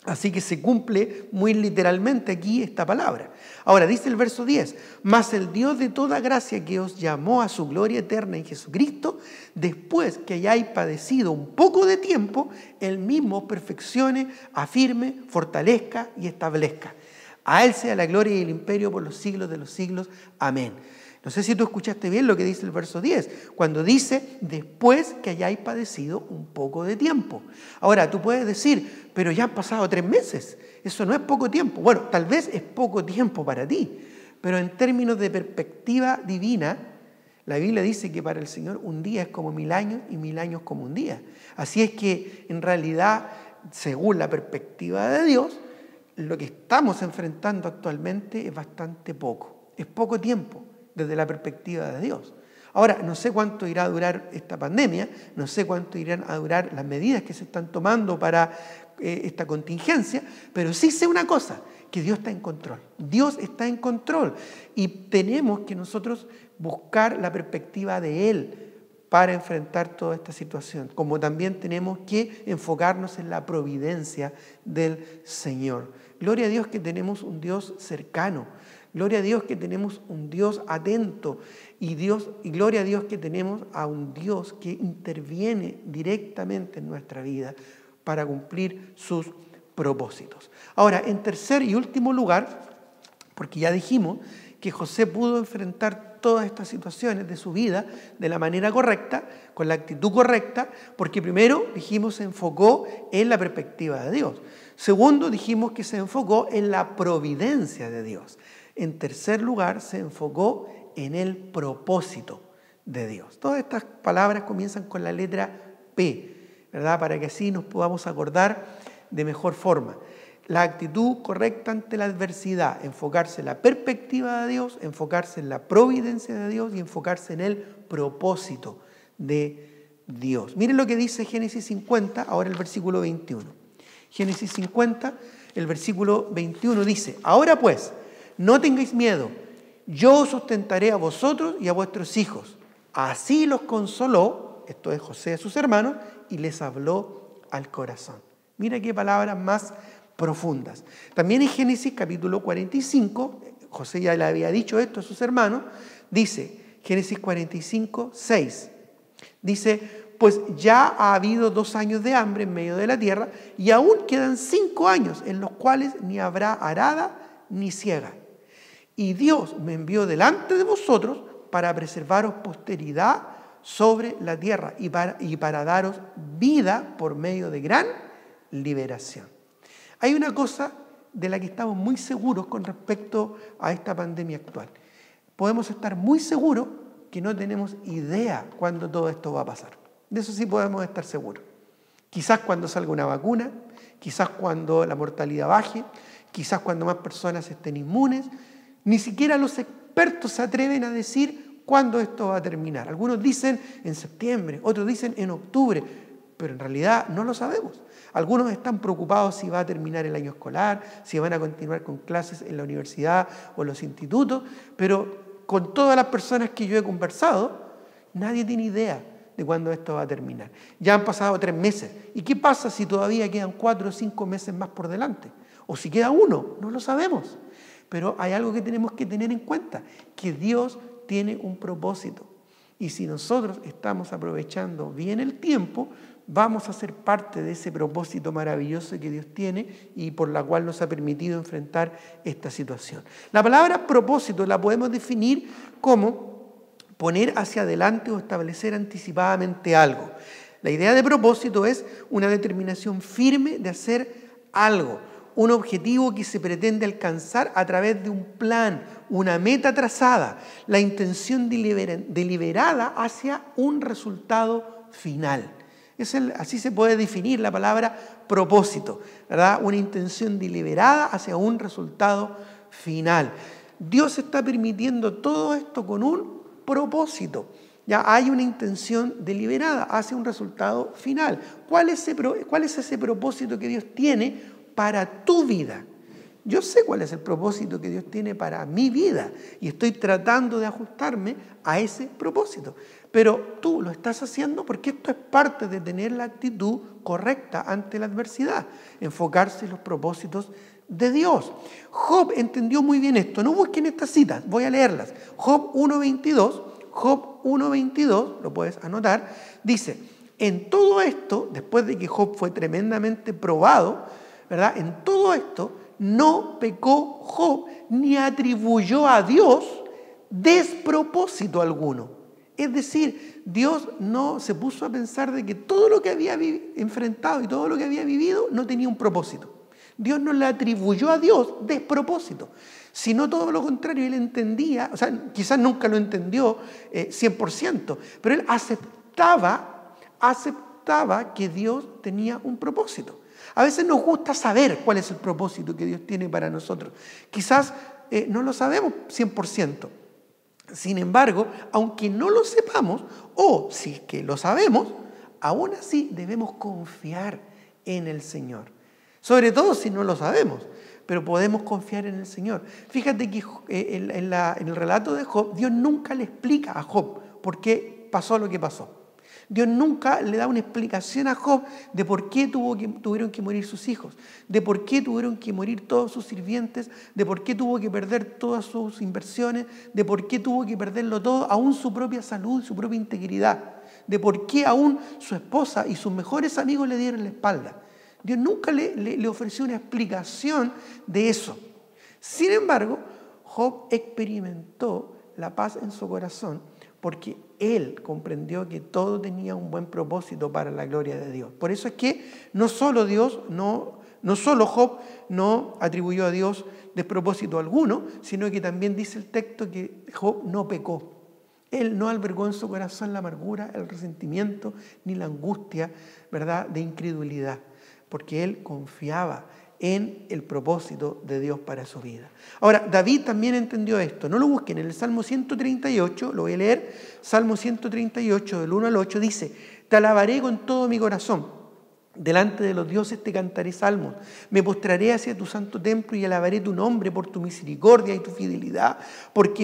Así que se cumple muy literalmente aquí esta palabra. Ahora dice el verso 10, mas el Dios de toda gracia que os llamó a su gloria eterna en Jesucristo, después que hayáis padecido un poco de tiempo, Él mismo perfeccione, afirme, fortalezca y establezca. A Él sea la gloria y el imperio por los siglos de los siglos. Amén. No sé si tú escuchaste bien lo que dice el verso 10, cuando dice, después que hayáis padecido un poco de tiempo. Ahora, tú puedes decir, pero ya han pasado 3 meses, eso no es poco tiempo. Bueno, tal vez es poco tiempo para ti, pero en términos de perspectiva divina, la Biblia dice que para el Señor un día es como 1000 años y 1000 años como un día. Así es que, en realidad, según la perspectiva de Dios, lo que estamos enfrentando actualmente es bastante poco, es poco tiempo desde la perspectiva de Dios. Ahora, no sé cuánto irá a durar esta pandemia, no sé cuánto irán a durar las medidas que se están tomando para esta contingencia, pero sí sé una cosa, que Dios está en control. Dios está en control y tenemos que nosotros buscar la perspectiva de Él para enfrentar toda esta situación, como también tenemos que enfocarnos en la providencia del Señor. Gloria a Dios que tenemos un Dios cercano, gloria a Dios que tenemos un Dios atento y gloria a Dios que tenemos a un Dios que interviene directamente en nuestra vida para cumplir sus propósitos. Ahora, en tercer y último lugar, porque ya dijimos que José pudo enfrentar todas estas situaciones de su vida de la manera correcta, con la actitud correcta, porque primero dijimos se enfocó en la perspectiva de Dios. Segundo, dijimos que se enfocó en la providencia de Dios. En tercer lugar, se enfocó en el propósito de Dios. Todas estas palabras comienzan con la letra P, ¿verdad? Para que así nos podamos acordar de mejor forma. La actitud correcta ante la adversidad, enfocarse en la perspectiva de Dios, enfocarse en la providencia de Dios y enfocarse en el propósito de Dios. Miren lo que dice Génesis 50, ahora el versículo 21. Génesis 50, el versículo 21 dice, ahora pues, no tengáis miedo, yo os sustentaré a vosotros y a vuestros hijos. Así los consoló, esto es José a sus hermanos, y les habló al corazón. Mira qué palabras más profundas. También en Génesis capítulo 45, José ya le había dicho esto a sus hermanos, dice, Génesis 45, 6, dice, pues ya ha habido 2 años de hambre en medio de la tierra y aún quedan 5 años en los cuales ni habrá arada ni siega. Y Dios me envió delante de vosotros para preservaros posteridad sobre la tierra y para daros vida por medio de gran liberación. Hay una cosa de la que estamos muy seguros con respecto a esta pandemia actual. Podemos estar muy seguros que no tenemos idea cuándo todo esto va a pasar. De eso sí podemos estar seguros. Quizás cuando salga una vacuna, quizás cuando la mortalidad baje, quizás cuando más personas estén inmunes. Ni siquiera los expertos se atreven a decir cuándo esto va a terminar. Algunos dicen en septiembre, otros dicen en octubre, pero en realidad no lo sabemos. Algunos están preocupados si va a terminar el año escolar, si van a continuar con clases en la universidad o los institutos, pero con todas las personas que yo he conversado, nadie tiene idea de cuándo esto va a terminar. Ya han pasado 3 meses. ¿Y qué pasa si todavía quedan 4 o 5 meses más por delante? O si queda 1, no lo sabemos. Pero hay algo que tenemos que tener en cuenta, que Dios tiene un propósito. Y si nosotros estamos aprovechando bien el tiempo, vamos a ser parte de ese propósito maravilloso que Dios tiene y por la cual nos ha permitido enfrentar esta situación. La palabra propósito la podemos definir como poner hacia adelante o establecer anticipadamente algo. La idea de propósito es una determinación firme de hacer algo, un objetivo que se pretende alcanzar a través de un plan, una meta trazada, la intención deliberada hacia un resultado final. Así se puede definir la palabra propósito, ¿verdad? Una intención deliberada hacia un resultado final. Dios está permitiendo todo esto con un propósito. Ya hay una intención deliberada hacia un resultado final. ¿Cuál es ese propósito que Dios tiene para tu vida? Yo sé cuál es el propósito que Dios tiene para mi vida y estoy tratando de ajustarme a ese propósito. Pero tú lo estás haciendo porque esto es parte de tener la actitud correcta ante la adversidad, enfocarse en los propósitos de Dios. Job entendió muy bien esto. No busquen estas citas, voy a leerlas. Job 1.22, lo puedes anotar, dice: en todo esto, después de que Job fue tremendamente probado, ¿verdad? En todo esto no pecó Job ni atribuyó a Dios despropósito alguno. Es decir, Dios no se puso a pensar de que todo lo que había enfrentado y todo lo que había vivido no tenía un propósito. Dios no le atribuyó a Dios despropósito, sino todo lo contrario. Él entendía, o sea, quizás nunca lo entendió 100%, pero él aceptaba que Dios tenía un propósito. A veces nos gusta saber cuál es el propósito que Dios tiene para nosotros. Quizás no lo sabemos 100%. Sin embargo, aunque no lo sepamos, o si es que lo sabemos, aún así debemos confiar en el Señor. Sobre todo si no lo sabemos, pero podemos confiar en el Señor. Fíjate que en el relato de Job, Dios nunca le explica a Job por qué pasó lo que pasó. Dios nunca le da una explicación a Job de por qué tuvieron que morir sus hijos, de por qué tuvieron que morir todos sus sirvientes, de por qué tuvo que perder todas sus inversiones, de por qué tuvo que perderlo todo, aún su propia salud, su propia integridad, de por qué aún su esposa y sus mejores amigos le dieron la espalda. Dios nunca le ofreció una explicación de eso. Sin embargo, Job experimentó la paz en su corazón porque él comprendió que todo tenía un buen propósito para la gloria de Dios. Por eso es que no solo Job no atribuyó a Dios despropósito alguno, sino que también dice el texto que Job no pecó. Él no albergó en su corazón la amargura, el resentimiento, ni la angustia, ¿verdad?, de incredulidad, porque él confiaba en el propósito de Dios para su vida. Ahora, David también entendió esto. No lo busquen. En el Salmo 138, lo voy a leer, Salmo 138, del 1 al 8, dice: te alabaré con todo mi corazón. Delante de los dioses te cantaré salmos. Me postraré hacia tu santo templo y alabaré tu nombre por tu misericordia y tu fidelidad, porque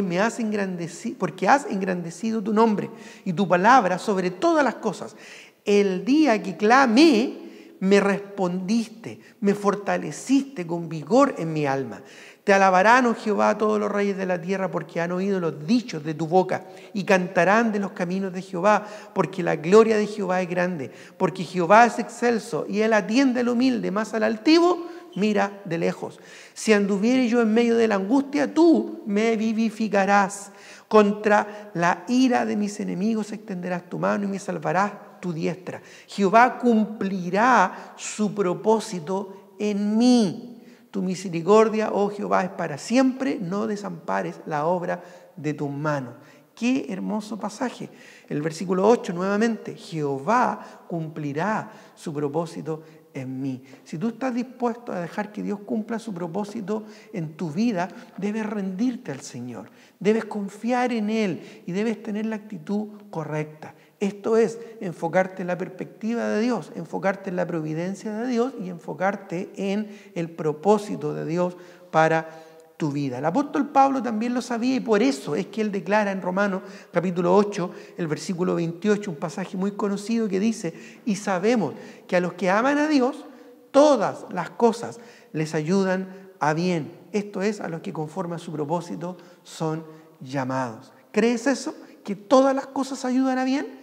has engrandecido tu nombre y tu palabra sobre todas las cosas. El día que clamé, me respondiste, me fortaleciste con vigor en mi alma. Te alabarán, oh Jehová, todos los reyes de la tierra, porque han oído los dichos de tu boca, y cantarán de los caminos de Jehová, porque la gloria de Jehová es grande, porque Jehová es excelso, y él atiende al humilde, mas al altivo mira de lejos. Si anduviere yo en medio de la angustia, tú me vivificarás. Contra la ira de mis enemigos extenderás tu mano y me salvarás tu diestra. Jehová cumplirá su propósito en mí. Tu misericordia, oh Jehová, es para siempre. No desampares la obra de tus manos. Qué hermoso pasaje. El versículo 8 nuevamente. Jehová cumplirá su propósito en mí. Si tú estás dispuesto a dejar que Dios cumpla su propósito en tu vida, debes rendirte al Señor, debes confiar en Él y debes tener la actitud correcta. Esto es, enfocarte en la perspectiva de Dios, enfocarte en la providencia de Dios y enfocarte en el propósito de Dios para tu vida. El apóstol Pablo también lo sabía y por eso es que él declara en Romanos capítulo 8, el versículo 28, un pasaje muy conocido que dice: y sabemos que a los que aman a Dios, todas las cosas les ayudan a bien. Esto es, a los que conforme a su propósito son llamados. ¿Crees eso? ¿Que todas las cosas ayudan a bien?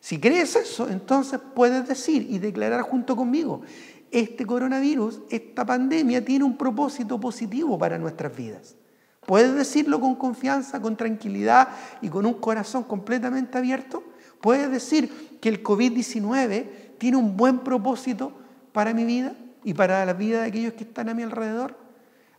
Si crees eso, entonces puedes decir y declarar junto conmigo: este coronavirus, esta pandemia tiene un propósito positivo para nuestras vidas. ¿Puedes decirlo con confianza, con tranquilidad y con un corazón completamente abierto? ¿Puedes decir que el COVID-19 tiene un buen propósito para mi vida y para la vida de aquellos que están a mi alrededor?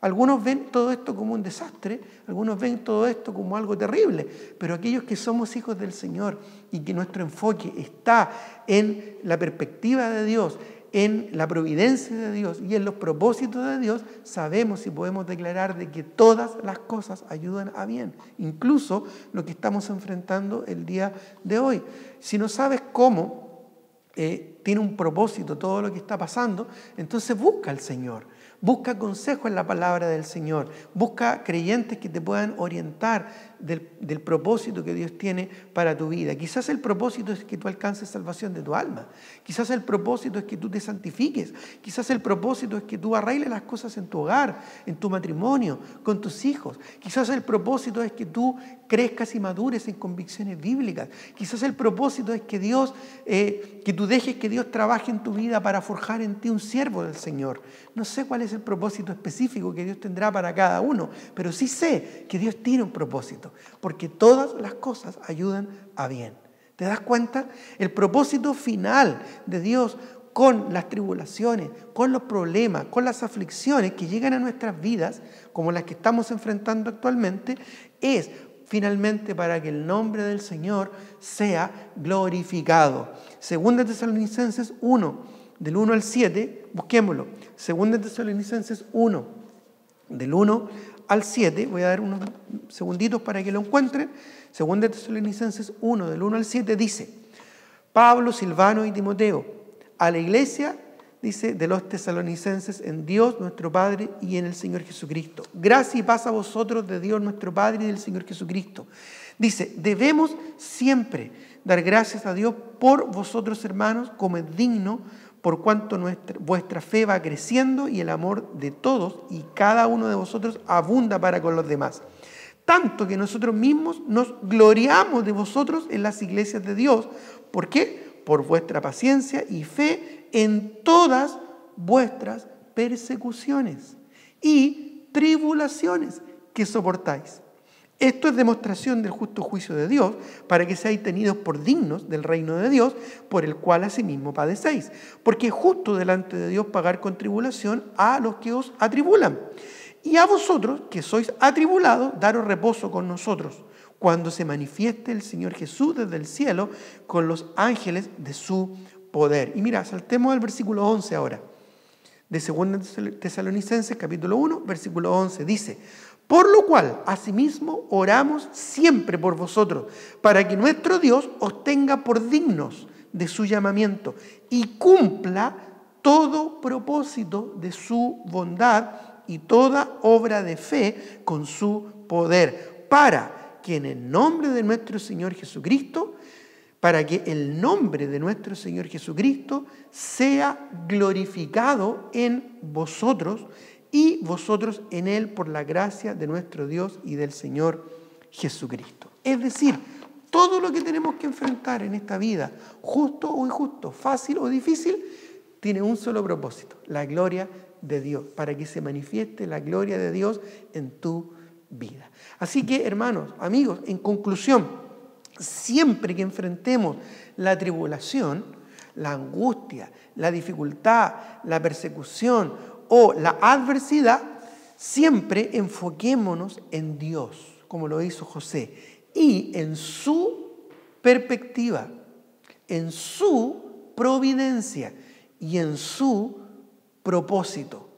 Algunos ven todo esto como un desastre, algunos ven todo esto como algo terrible, pero aquellos que somos hijos del Señor y que nuestro enfoque está en la perspectiva de Dios, en la providencia de Dios y en los propósitos de Dios, sabemos y podemos declarar de que todas las cosas ayudan a bien, incluso lo que estamos enfrentando el día de hoy. Si no sabes cómo tiene un propósito todo lo que está pasando, entonces busca al Señor. Busca consejo en la palabra del Señor. Busca creyentes que te puedan orientar del propósito que Dios tiene para tu vida. Quizás el propósito es que tú alcances salvación de tu alma. Quizás el propósito es que tú te santifiques. Quizás el propósito es que tú arregles las cosas en tu hogar, en tu matrimonio, con tus hijos. Quizás el propósito es que tú crezcas y madures en convicciones bíblicas. Quizás el propósito es que tú dejes que Dios trabaje en tu vida para forjar en ti un siervo del Señor. No sé cuál es el propósito específico que Dios tendrá para cada uno, pero sí sé que Dios tiene un propósito, porque todas las cosas ayudan a bien. ¿Te das cuenta? El propósito final de Dios con las tribulaciones, con los problemas, con las aflicciones que llegan a nuestras vidas, como las que estamos enfrentando actualmente, es finalmente para que el nombre del Señor sea glorificado. Segunda Tesalonicenses 1, del 1 al 7, busquémoslo. Segunda Tesalonicenses 1, del 1 al 7, voy a dar unos segunditos para que lo encuentren. Segunda Tesalonicenses 1, del 1 al 7 dice: Pablo, Silvano y Timoteo, a la iglesia, dice, de los tesalonicenses en Dios nuestro Padre y en el Señor Jesucristo. Gracia y paz a vosotros de Dios nuestro Padre y del Señor Jesucristo. Dice: debemos siempre dar gracias a Dios por vosotros, hermanos, como es digno, por cuanto vuestra fe va creciendo y el amor de todos y cada uno de vosotros abunda para con los demás. Tanto que nosotros mismos nos gloriamos de vosotros en las iglesias de Dios. ¿Por qué? Por vuestra paciencia y fe en todas vuestras persecuciones y tribulaciones que soportáis. Esto es demostración del justo juicio de Dios, para que seáis tenidos por dignos del reino de Dios, por el cual asimismo padecéis. Porque es justo delante de Dios pagar con tribulación a los que os atribulan. Y a vosotros, que sois atribulados, daros reposo con nosotros, cuando se manifieste el Señor Jesús desde el cielo con los ángeles de su poder. Y mira, saltemos al versículo 11 ahora, de 2 Tesalonicenses capítulo 1, versículo 11, dice: por lo cual, asimismo, oramos siempre por vosotros, para que nuestro Dios os tenga por dignos de su llamamiento y cumpla todo propósito de su bondad y toda obra de fe con su poder, para que en el nombre de nuestro Señor Jesucristo, sea glorificado en vosotros y vosotros en Él por la gracia de nuestro Dios y del Señor Jesucristo. Es decir, todo lo que tenemos que enfrentar en esta vida, justo o injusto, fácil o difícil, tiene un solo propósito: la gloria de Dios, para que se manifieste la gloria de Dios en tu vida. Así que, hermanos, amigos, en conclusión, siempre que enfrentemos la tribulación, la angustia, la dificultad, la persecución o la adversidad, siempre enfoquémonos en Dios, como lo hizo José, y en su perspectiva, en su providencia y en su propósito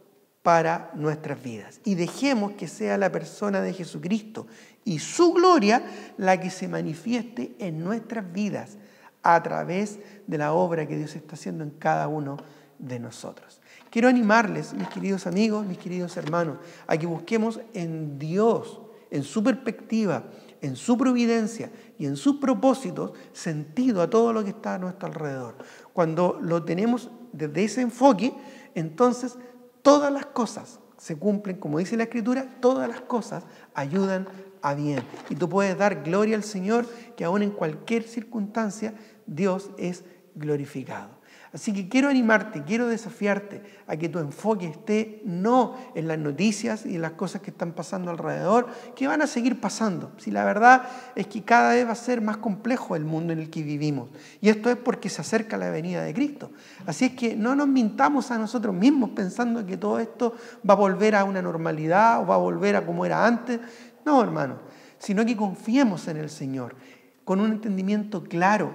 para nuestras vidas. Y dejemos que sea la persona de Jesucristo y su gloria la que se manifieste en nuestras vidas a través de la obra que Dios está haciendo en cada uno de nosotros. Quiero animarles, mis queridos amigos, mis queridos hermanos, a que busquemos en Dios, en su perspectiva, en su providencia y en sus propósitos, sentido a todo lo que está a nuestro alrededor. Cuando lo tenemos desde ese enfoque, entonces todas las cosas se cumplen, como dice la Escritura, todas las cosas ayudan a bien. Y tú puedes dar gloria al Señor, que aún en cualquier circunstancia Dios es glorificado. Así que quiero animarte, quiero desafiarte a que tu enfoque esté no en las noticias y en las cosas que están pasando alrededor, que van a seguir pasando. Si la verdad es que cada vez va a ser más complejo el mundo en el que vivimos. Y esto es porque se acerca la venida de Cristo. Así es que no nos mintamos a nosotros mismos pensando que todo esto va a volver a una normalidad o va a volver a como era antes. No, hermano, sino que confiemos en el Señor con un entendimiento claro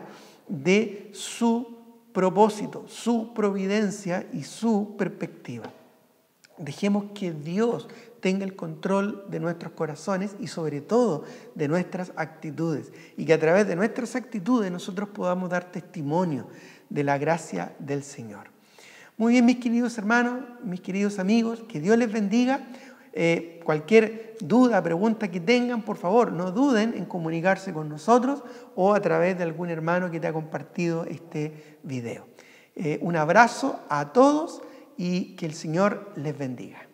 de su propósito, su providencia y su perspectiva. Dejemos que Dios tenga el control de nuestros corazones y sobre todo de nuestras actitudes, y que a través de nuestras actitudes nosotros podamos dar testimonio de la gracia del Señor. Muy bien, mis queridos hermanos, mis queridos amigos, que Dios les bendiga. Cualquier duda, pregunta que tengan, por favor, no duden en comunicarse con nosotros o a través de algún hermano que te ha compartido este video. Un abrazo a todos y que el Señor les bendiga.